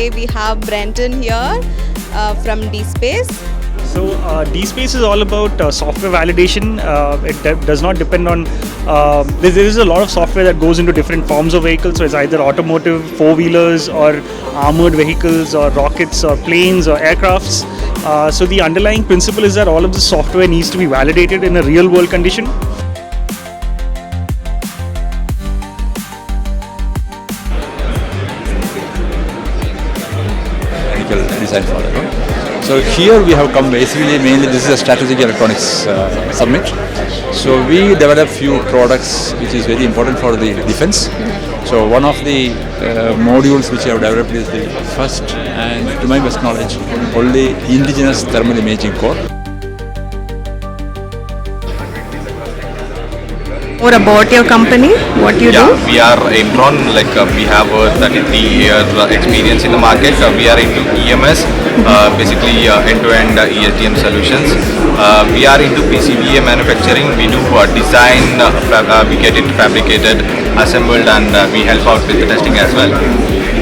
today we have Brenton here from DSPACE. So DSPACE is all about software validation. It does not depend on, there is a lot of software that goes into different forms of vehicles. So it's either automotive, four-wheelers or armored vehicles or rockets or planes or aircrafts. So the underlying principle is that all of the software needs to be validated in a real world condition. Design for that. So here we have come basically mainly this is a strategic electronics summit. So we develop few products which is very important for the defense. So one of the modules which I have developed is the first and to my best knowledge only indigenous thermal imaging core. More about your company, what you do? We are Aimtron, we have a 33-year experience in the market. We are into EMS, basically end-to-end ESDM solutions. We are into PCBA manufacturing. We do design, we get it fabricated, assembled, and we help out with the testing as well.